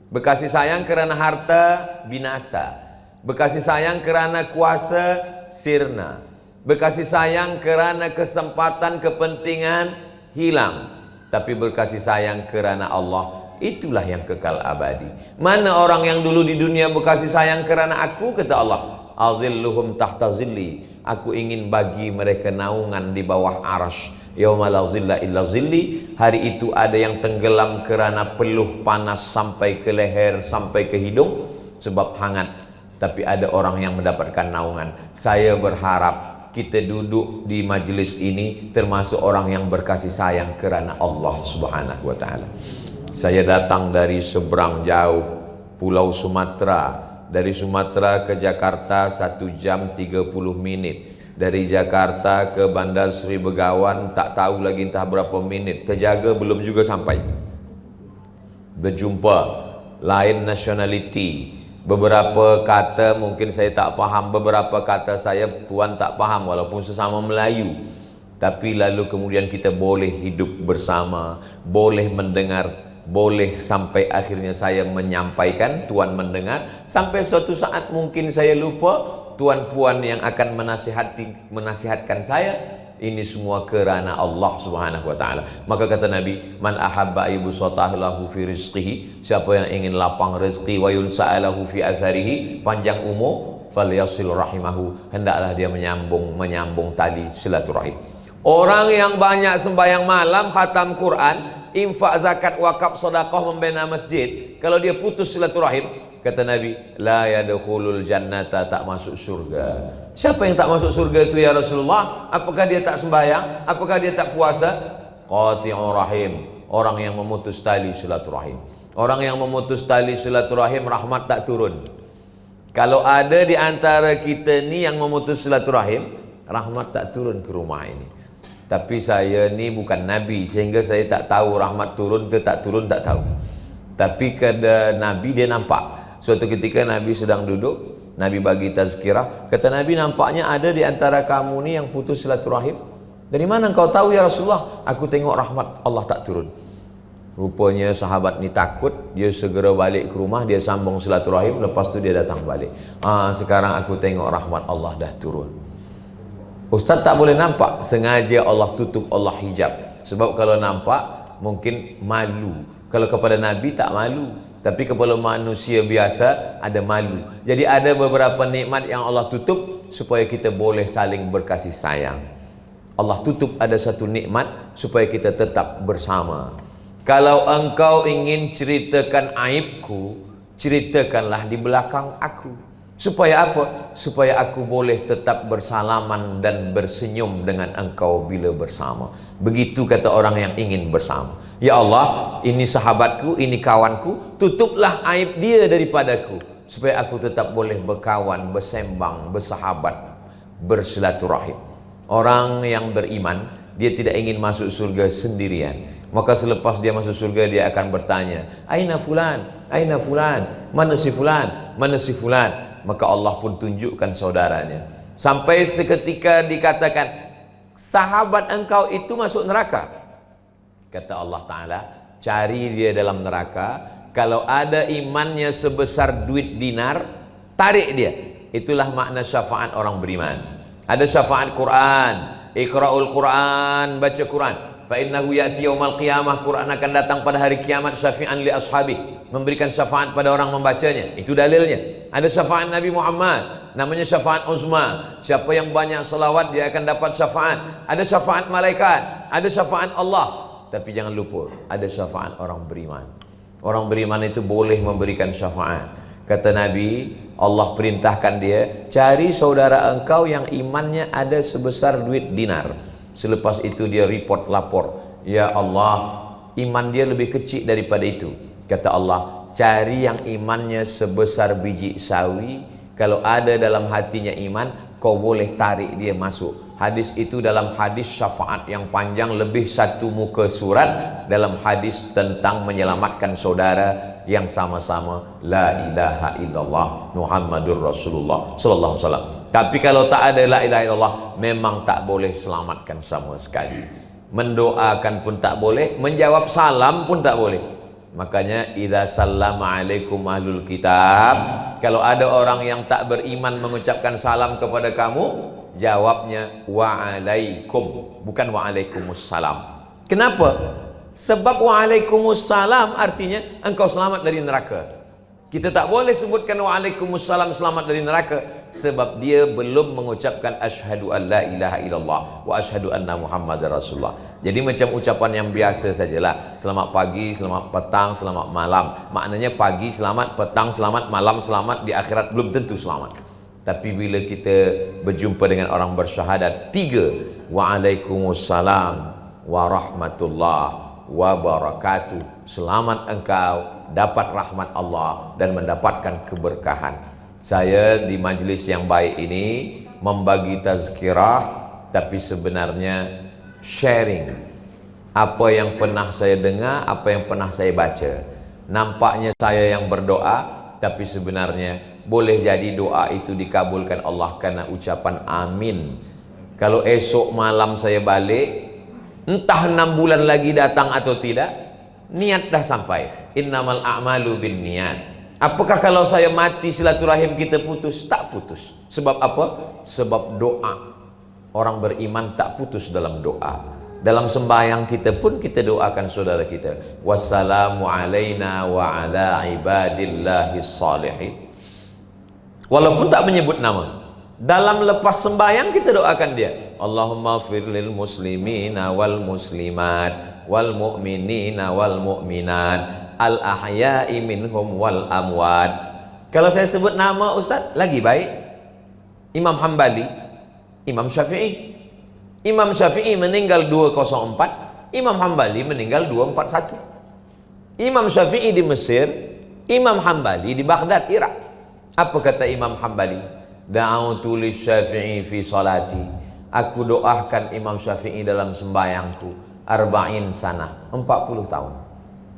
berkasih sayang kerana harta, binasa, berkasih sayang kerana kuasa, sirna, berkasih sayang kerana kesempatan, kepentingan, hilang. Tapi berkasih sayang kerana Allah, itulah yang kekal abadi. Mana orang yang dulu di dunia berkasih sayang kerana aku, kata Allah, azilluhum tahta zilli, aku ingin bagi mereka naungan di bawah arsy. Yauma la zilla illa zilli, hari itu ada yang tenggelam kerana peluh panas sampai ke leher, sampai ke hidung sebab hangat. Tapi ada orang yang mendapatkan naungan. Saya berharap kita duduk di majlis ini termasuk orang yang berkasih sayang kerana Allah Subhanahu wa taala. Saya datang dari seberang jauh, Pulau Sumatera. Dari Sumatera ke Jakarta 1 jam 30 menit. Dari Jakarta ke Bandar Sri Begawan tak tahu lagi entah berapa minit. Terjaga belum juga sampai. Berjumpa, lain nationality. Beberapa kata mungkin saya tak faham, beberapa kata saya tuan tak faham walaupun sesama Melayu. Tapi lalu kemudian kita boleh hidup bersama, boleh mendengar, boleh sampai akhirnya saya menyampaikan, tuan mendengar, sampai suatu saat mungkin saya lupa, tuan puan yang akan menasihatkan saya. Ini semua kerana Allah Subhanahu wa taala. Maka kata Nabi, man ahabba yubsatahu lahu fi rizqihi, siapa yang ingin lapang rezeki, wa yunsa'alahu fi atharihi, panjang umur, falyasil rahimahu, hendaklah dia menyambung tali silaturahim. Orang yang banyak sembahyang malam, khatam Quran, infak, zakat, wakaf, sedekah, membina masjid, kalau dia putus silaturahim, kata Nabi, la yadkhulul jannata, tak masuk surga. Siapa yang tak masuk surga itu ya Rasulullah? Apakah dia tak sembahyang? Apakah dia tak puasa? Qati'ur rahim, orang yang memutus tali silaturahim. Orang yang memutus tali silaturahim, rahmat tak turun. Kalau ada di antara kita ni yang memutus silaturahim, rahmat tak turun ke rumah ini. Tapi saya ni bukan Nabi, sehingga saya tak tahu rahmat turun ke tak turun, tak tahu. Tapi kata Nabi, dia nampak. Suatu ketika Nabi sedang duduk, Nabi bagi tazkirah, kata Nabi, nampaknya ada di antara kamu ni yang putus silaturahim. Dari mana engkau tahu ya Rasulullah? Aku tengok rahmat Allah tak turun. Rupanya sahabat ni takut, dia segera balik ke rumah, dia sambung silaturahim, lepas tu dia datang balik. Sekarang aku tengok rahmat Allah dah turun. Ustaz tak boleh nampak, sengaja Allah tutup, Allah hijab. Sebab kalau nampak mungkin malu. Kalau kepada Nabi tak malu, tapi kepada manusia biasa ada malu. Jadi ada beberapa nikmat yang Allah tutup supaya kita boleh saling berkasih sayang. Allah tutup ada satu nikmat supaya kita tetap bersama. Kalau engkau ingin ceritakan aibku, ceritakanlah di belakang aku. Supaya apa? Supaya aku boleh tetap bersalaman dan bersenyum dengan engkau bila bersama. Begitu kata orang yang ingin bersama. Ya Allah, ini sahabatku, ini kawanku, tutuplah aib dia daripadaku, supaya aku tetap boleh berkawan, bersembang, bersahabat, bersilaturahim. Orang yang beriman, dia tidak ingin masuk surga sendirian. Maka selepas dia masuk surga, dia akan bertanya, Aina fulan? Aina fulan? Mana si fulan? Mana si fulan? Maka Allah pun tunjukkan saudaranya. Sampai seketika dikatakan, sahabat engkau itu masuk neraka. Kata Allah Ta'ala, cari dia dalam neraka. Kalau ada imannya sebesar duit dinar, tarik dia. Itulah makna syafaat orang beriman. Ada syafaat Quran, Iqra'ul Quran, baca Quran. Fa innahu ya'ti yaumal qiyamah, Quran akan datang pada hari kiamat, syafi'an li ashabi, memberikan syafaat pada orang membacanya. Itu dalilnya. Ada syafaat Nabi Muhammad, namanya syafaat uzma. Siapa yang banyak selawat dia akan dapat syafaat. Ada syafaat malaikat, ada syafaat Allah. Tapi jangan lupa, ada syafaat orang beriman. Orang beriman itu boleh memberikan syafaat. Kata Nabi, Allah perintahkan dia, cari saudara engkau yang imannya ada sebesar duit dinar. Selepas itu dia report, lapor, ya Allah, iman dia lebih kecil daripada itu. Kata Allah, cari yang imannya sebesar biji sawi. Kalau ada dalam hatinya iman, kau boleh tarik dia masuk. Hadis itu dalam hadis syafaat yang panjang, lebih satu muka surat, dalam hadis tentang menyelamatkan saudara yang sama-sama la ilaha illallah Muhammadur Rasulullah sallallahu alaihi wasallam. Tapi kalau tak ada la ilaha illallah, memang tak boleh selamatkan sama sekali. Mendoakan pun tak boleh, menjawab salam pun tak boleh. Makanya idza sallama alaikum ahlul kitab, kalau ada orang yang tak beriman mengucapkan salam kepada kamu, jawabnya wa'alaikum, bukan wa'alaikumussalam. Kenapa? Sebab wa'alaikumussalam artinya engkau selamat dari neraka. Kita tak boleh sebutkan wa'alaikumussalam selamat dari neraka, sebab dia belum mengucapkan asyhadu an la ilaha illallah wa asyhadu anna muhammadar rasulullah. Jadi macam ucapan yang biasa sajalah. Selamat pagi, selamat petang, selamat malam. Maknanya pagi selamat, petang selamat, malam selamat, di akhirat belum tentu selamat. Tapi bila kita berjumpa dengan orang bersyahadat, 3, wa'alaikumussalam warahmatullah wabarakatuh, selamat engkau dapat rahmat Allah dan mendapatkan keberkahan. Saya di majlis yang baik ini membagi tazkirah, tapi sebenarnya sharing apa yang pernah saya dengar, apa yang pernah saya baca. Nampaknya saya yang berdoa, tapi sebenarnya boleh jadi doa itu dikabulkan Allah karena ucapan amin. Kalau esok malam saya balik, entah 6 bulan lagi datang atau tidak, niat dah sampai. Innamal a'malu bin niat. Apakah kalau saya mati silaturahim kita putus? Tak putus. Sebab apa? Sebab doa. Orang beriman tak putus dalam doa. Dalam sembahyang kita pun kita doakan saudara kita. Wassalamu alaina wa ala ibadillahis salihin. Walaupun tak menyebut nama, dalam lepas sembahyang kita doakan dia. Allahumma firlil muslimina wal muslimat wal mu'minina wal mu'minat al ahya'i minhum wal amwat. Kalau saya sebut nama Ustaz lagi baik. Imam Hambali, Imam Syafi'i. Imam Syafi'i meninggal 204, Imam Hambali meninggal 241. Imam Syafi'i di Mesir, Imam Hambali di Baghdad, Irak. Apa kata Imam Hambali? Da'autu lisyafi'i fi salati. Aku doakan Imam Syafi'i dalam sembahyangku 40 sana, 40 tahun.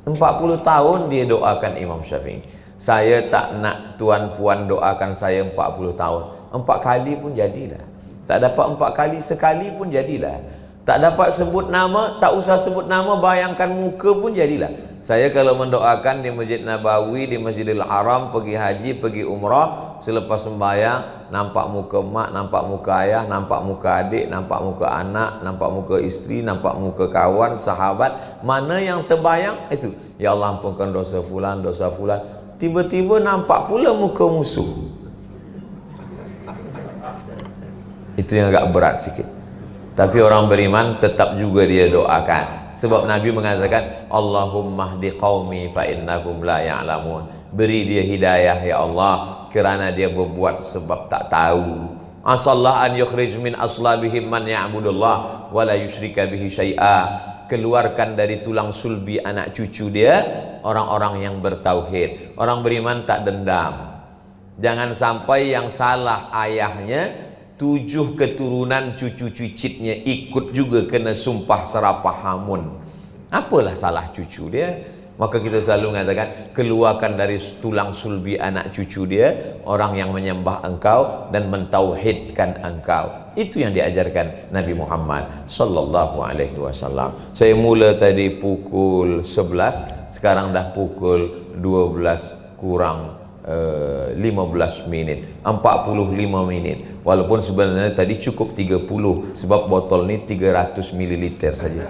40 tahun dia doakan Imam Syafi'i. Saya tak nak tuan puan doakan saya 40 tahun. 4 kali pun jadilah. Tak dapat 4 kali, sekali pun jadilah. Tak dapat sebut nama, tak usah sebut nama, bayangkan muka pun jadilah. Saya kalau mendoakan di Masjid Nabawi, di Masjidil Haram, pergi haji, pergi umrah, selepas sembahyang, nampak muka mak, nampak muka ayah, nampak muka adik, nampak muka anak, nampak muka isteri, nampak muka kawan, sahabat, mana yang terbayang itu. Ya Allah ampunkan dosa fulan, dosa fulan. Tiba-tiba nampak pula muka musuh. Itu yang agak berat sikit. Tapi orang beriman tetap juga dia doakan. Sebab Nabi mengatakan, Allahumma hdi qaumi fa innahum la ya'lamun. Beri dia hidayah ya Allah, kerana dia berbuat sebab tak tahu. Asallah an yukhrij min aslabihim man ya'budullah wa la yusyrika bihi syai'a. Keluarkan dari tulang sulbi anak cucu dia orang-orang yang bertauhid. Orang beriman tak dendam. Jangan sampai yang salah ayahnya, 7 keturunan cucu cicitnya ikut juga kena sumpah serapah hamun. Apalah salah cucu dia? Maka kita selalu mengatakan, keluarkan dari tulang sulbi anak cucu dia orang yang menyembah engkau dan mentauhidkan engkau. Itu yang diajarkan Nabi Muhammad sallallahu alaihi wasallam. Saya mula tadi pukul 11, sekarang dah pukul 12 kurang 15 minit, 45 minit. Walaupun sebenarnya tadi cukup 30, sebab botol ni 300 ml saja.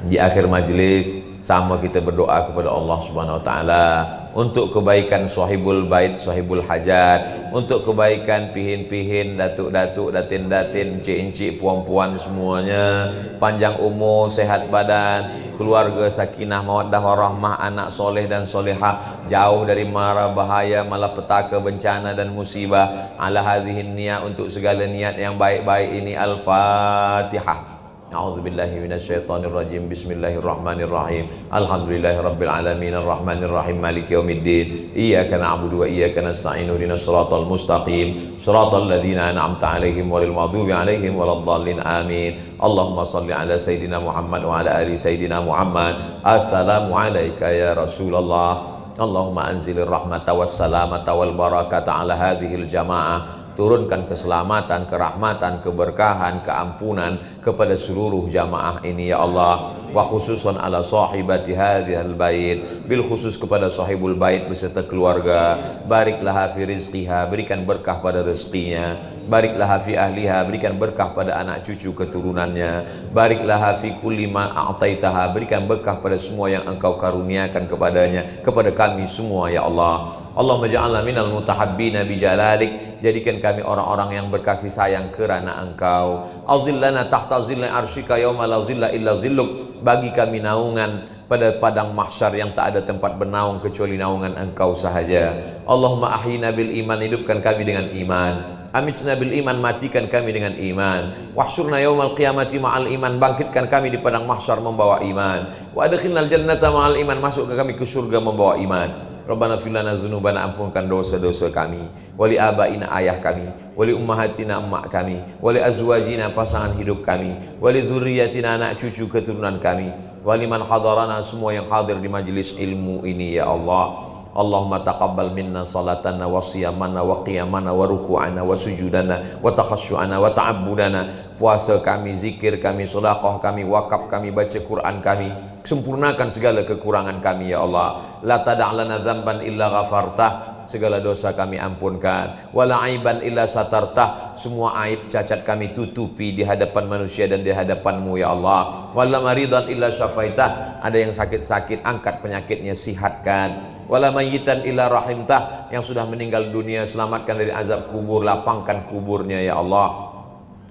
Di akhir majlis sama kita berdoa kepada Allah Subhanahu wa taala untuk kebaikan sahibul bait, sahibul hajat, untuk kebaikan pihin-pihin, datuk-datuk, datin-datin, encik-encik, puan-puan semuanya, panjang umur, sehat badan, keluarga sakinah mawaddah warahmah, anak soleh dan solehah, jauh dari mara bahaya, malapetaka, bencana dan musibah. Ala hadhihin niyat, untuk segala niat yang baik-baik ini. Al-Fatihah. A'udzubillahi minasyaitonirrajim. Bismillahirrahmanirrahim. Alhamdulillahirabbil alamin arrahmanirrahim maliki yaumiddin. Iyyaka na'budu wa iyyaka nasta'in. Ihdinas siratal mustaqim. Shiratal ladzina an'amta 'alaihim ghairil maghdubi 'alaihim waladdallin. Amin. Allahumma shalli ala sayidina Muhammad wa ala ali sayidina Muhammad. Assalamu alayka ya Rasulullah. Allahumma anzilir rahmata was salamata wal barakata ala hadhil jamaah. Turunkan keselamatan, kerahmatan, keberkahan, keampunan kepada seluruh jamaah ini ya Allah. Wa khususan ala sahibati hadhil bait, bil khusus kepada sahibul bait beserta keluarga. Barik laha fi rizqiha, berikan berkah pada rezekinya. Barik laha fi ahliha, berikan berkah pada anak cucu keturunannya. Barik laha fi kulli ma a'taitaha, berikan berkah pada semua yang engkau karuniakan kepadanya, kepada kami semua ya Allah. Allahumma ja'alna minal mutahabbina bijalalik, jadikan kami orang-orang yang berkasih sayang kerana engkau. Azillana tahta zilli arsyika yauma la zilla illa zilluk, bagi kami naungan pada padang mahsyar yang tak ada tempat bernaung kecuali naungan engkau sahaja. Allahumma ahyina bil iman, hidupkan kami dengan iman. Amitna bil iman, matikan kami dengan iman. Wahsyurna yaumal qiyamati ma'al iman, bangkitkan kami di padang mahsyar membawa iman. Wa adkhilnal jannata ma'al iman, masukkan kami ke surga membawa iman. Rabbana fir lana dzunubana, ampunkan dosa-dosa kami, wali abaina, ayah kami, wali ummahatina, emak kami, wali azwajina, pasangan hidup kami, wali dzurriyyatina, anak cucu keturunan kami, wali man hadarana, semua yang hadir di majelis ilmu ini ya Allah. Allahumma taqabbal minna salatana wa siyamana wa qiyamana wa ruku'ana wa sujudana wa takhasyu'ana wa ta'abbudana. Puasa kami, zikir kami, sedekah kami, wakaf kami, baca Quran kami, sempurnakan segala kekurangan kami ya Allah. La tada' lana dzamban illa ghafartah, segala dosa kami ampunkan. Wala aiban illa satartah, semua aib cacat kami tutupi di hadapan manusia dan di hadapan-Mu ya Allah. Wala maridan illa syafaitah, ada yang sakit-sakit angkat penyakitnya, sihatkan. Wala mayyitan illa rahimtah, yang sudah meninggal dunia selamatkan dari azab kubur, lapangkan kuburnya ya Allah.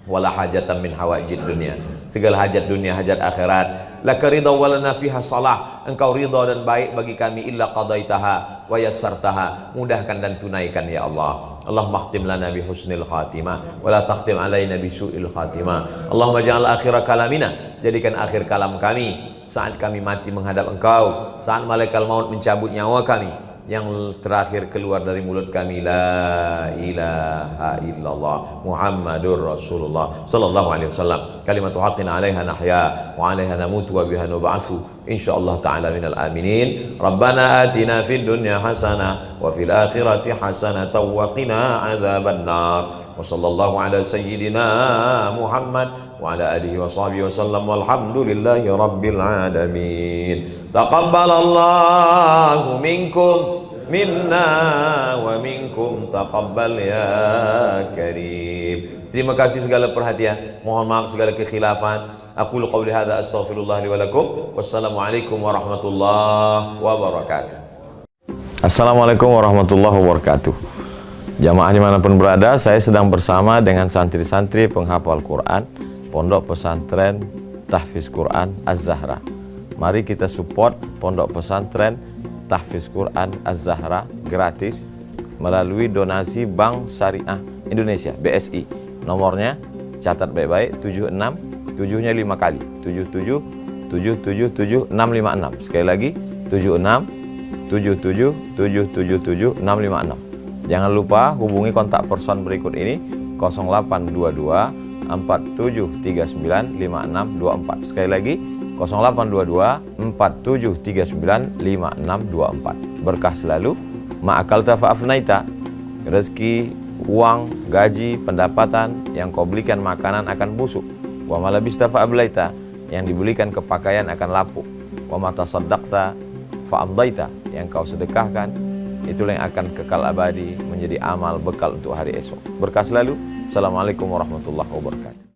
Wala hajatan min hawaijid dunia, segala hajat dunia, hajat akhirat. Laka ridha wa lana fiha salah, engkau ridha dan baik bagi kami, illa qadaitaha wa yassartaha, mudahkan dan tunaikan ya Allah. Allahumma khtim lana bi husnil khatimah wa la taqtim alaina bi su'il khatimah. Allahumma ja'al akhira kalamina, jadikan akhir kalam kami saat kami mati menghadap engkau, saat malaikat maut mencabut nyawa kami, yang terakhir keluar dari mulut kami, la ilaha illallah Muhammadur Rasulullah sallallahu alaihi wasallam, kalimatu haqqin 'alaiha nahya wa 'alaiha namutu wa biha nub'atsu insyaallah ta'ala minal aminin. Rabbana atina fid dunya hasanah wa fil akhirati hasanah wa qina adzabannar. Wa sallallahu ala sayyidina Muhammad wa ala alihi wa sahbihi wa sallam, walhamdulillahi rabbil alamin. Taqabbalallahu minkum minna wa minkum taqabbal ya karim. Terima kasih segala perhatian, mohon maaf segala kekhilafan. Aqulu qawli hadza astaghfirullah li wa lakum. Wassalamualaikum warahmatullahi wabarakatuh. Assalamualaikum warahmatullahi wabarakatuh. Jamaah dimanapun berada, saya sedang bersama dengan santri-santri penghafal Quran Pondok Pesantren Tahfiz Quran Az-Zahra. Mari kita support Pondok Pesantren Tahfiz Quran Az-Zahra gratis melalui donasi Bank Syariah Indonesia BSI. Nomornya catat baik-baik, 76 7-nya 5 kali, 77 777 656. Sekali lagi 76 77 777 656. Jangan lupa hubungi kontak person berikut ini 0822 4739 5624. Sekali lagi 0822 4739 5624. Berkah selalu, ma'akalta fa'afnaita, rezeki, uang, gaji, pendapatan yang kau belikan makanan akan busuk. Wa malabista fa'ablaita, yang dibelikan kepakaian akan lapuk. Wa matasaddaqta fa'amdaita, yang kau sedekahkan itulah yang akan kekal abadi menjadi amal bekal untuk hari esok. Berkah selalu. Assalamualaikum warahmatullahi wabarakatuh.